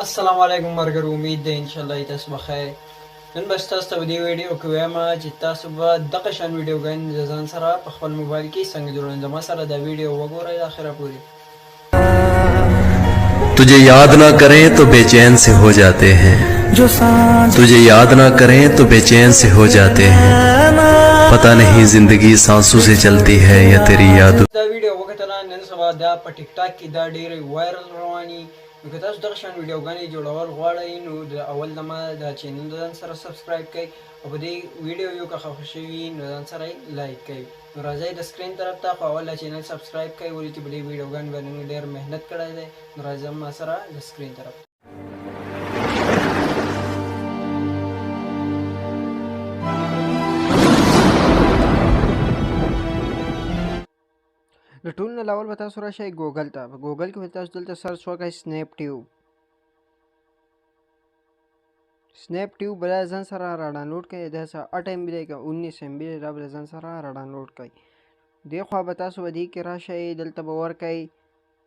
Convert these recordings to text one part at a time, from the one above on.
السلام علیکم مرګر امید ده ان شاء الله تاسو بخیر نن بس تاسو ته دې ویډیو کې وایم چې تاسو به دغه شان ویډیوګانې د ځان سره په خپل موبایل کې څنګه جوړوئ زما سره دا ویډیو وګورئ اخره پورې तुझे याद ना करें तो बेचैन से हो जाते हैं तुझे याद ना करें तो बेचैन से हो जाते हैं पता नहीं जिंदगी सांसों से चलती है या तेरी याद دا ویډیو وکړه نن سبا دا په ټیک ټاک کې دا ډېر وایرل رواني نو که تاسو دغه شان ویډیوګانې جوړول غواړئ نو د اول دمه دا چینل ځان سره سبسکرایب کړئ او په دې ویډیو یو که خوښ شوي نو ځان سره لایک کړئ نو راځئ د سکرین طرف ته خو اول دا چینل سبسکرایب کړئ ولې چې په دې ویډیوګانې باندې موږ ډېر محنت کړی دی نو راځئ ما سره د سکرین طرف د ټول نه اول به تاسو راشئ ګوګل ته په ګوګل کې به تاسو دلته سرچ وکړئ سنیپ ټیوب بله ځان سره را ډاونلوډ کړئ دا 8 MB دی که 19 MB دی دا به ځان سره را ډاونلوډ کړئ دې خوا به تاسو به دې کې راشئ دلته به ورکئ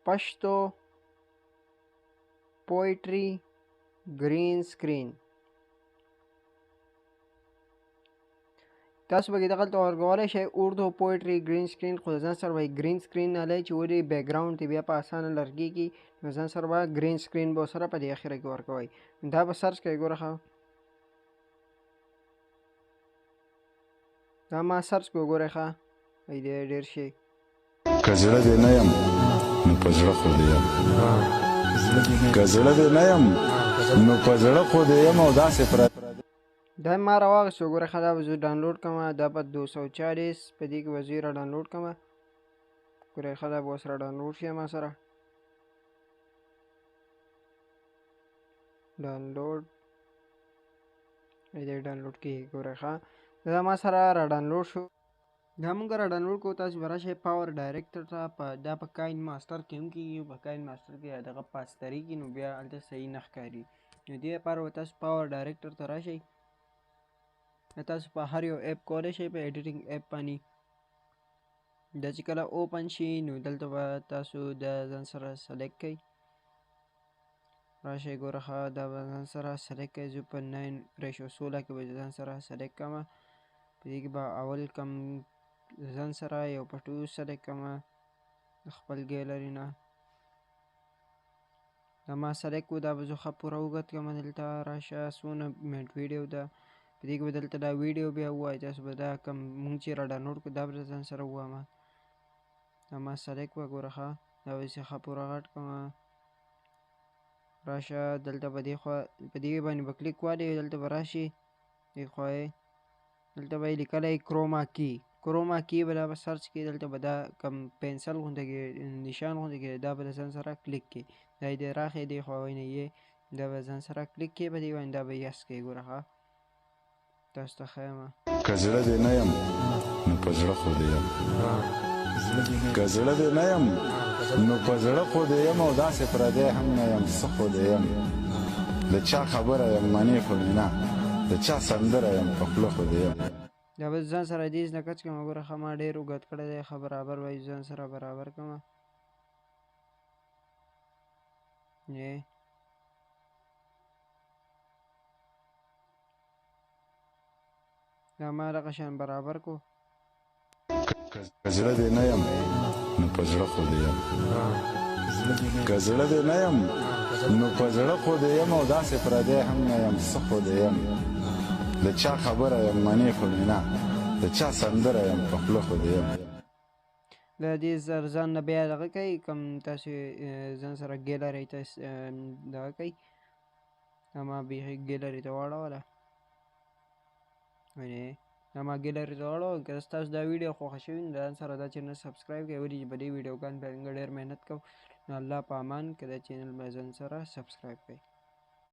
پشتو پوئټري ګرین سکرین تاسو به دغلته ورکولی شئ اردو پوئټري ګرین سکرین خو ځان سره به ګرین سکرین نه لای چې ولې بیکګراوند دی بیا په اسانه لرګیږي نو ځان سره به ګرین سکرین به سره په دې اخره کې ورکوئ دا به سرچ کوئ ګوره ښه دا ما سرچ کړو ګورئ ښه دی ډېر شي که زړه دې نه یم نو په زړه خو دې یم که زړه دې نه یم نو په زړه خو دې یم او داسې پراته دا ما راواغېستو ګوره ښه دا به زه ډاونلوډ کړم دا په 240 په دې کې به زه یې را ډاونلوډ کړم ګوره ښه دا به اوس را ډاونلوډ شي ما سره ډاونلوډ دې ډاونلوډ کېږي ګوره ښه دا ما سره را ډاونلوډ شو دا موږ را ډاونلوډ کوو تاسو به راشئ پاور ډایرکټر ته دا په کاین ماسټر کې هم کېږي په کاین ماسټر کې دغه پاستري کې نو بیا هلته صحیح نه ښکاري نو دې لپاره به تاسو پاور ډایرکټر ته راشئ تاسو په هر یو اپ کولی شئ په ایډیټینګ اپ باندې دا چې کله اوپن شي نو دلته به تاسو د ځان سره سلیکټ کړئ راشئ ګوره ښه دا به ځان سره سلیکټ کړئ زه په 9:16 کې به ځان سره سلیکټ کړم په دې کې به اول کم ځان سره یو پټو سلیکټ کړم خپل ګیلري نه دا ما سلیکټ کړو دا به زه ښه پوره اوږد کړم دلته راشه څونه منټ ویډیو ده په دې کې به دلته دا ویډیو بیا ووایي تاسو به دا کم مونږ چې را ډاونلوډ کړو دا به ځان سره ووایم دا ما سلیکټ کړه ګوره ښه دا به یې ښه پوره غټ کړم راشه دلته به دې خوا په دې باندې به کلیک والې دلته به راشي دې خوا یې دلته به یې لیکلی کروما کی به دا به سرچ کړي دلته به دا کم پنسل غوندې کې نشان غوندې کې دا به د ځان سره کلیک کړي دا یې دې راښیي دې خوا وینې یې دا به ځان سره کلیک کړي په دې باندې دا به یس کړي ګوره ښه تاسو ته ښیم که زړه دې نه یم نو په زړه خو دې یم که زړه دې نه یم نو په زړه خو دې یم او داسې پردی هم نه یم څه خو دې یم د چا خبره یم منې خو مې نه د چا سندره یم په خوله خو دې یم دا به ځان سره دې زده کچ کړم ګوره ښه ما ډېر اوږد کړی دی ښه برابر به یې ځان سره برابر کړم دا ما دغه شان برابر کړو که زړه دې نه یم نو په زړه خو دې یم که زړه دې نه یم نو په زړه خو دې یم او داسې پردی هم نه یم څه خو دې یم د چا خبره یم منې خو مې نه د چا سندره یم په خوله خو دې یم د دې ځان نه بیا دغه کوي کوم تاسو ځان سره ګیلري ته دغه کوي ما بیخي ګیلري ته واړوله دا ما ګیلري ته واړوه که ستاسو دا ویډیو خوښه شوي نو ځان سره دا چینل سبسکرایب کړئ ولې چې په دې ویډیوګانو باندې ډېر محنت کوو نو الله په امان که دا چینل به ځان سره سبسکرایب کړئ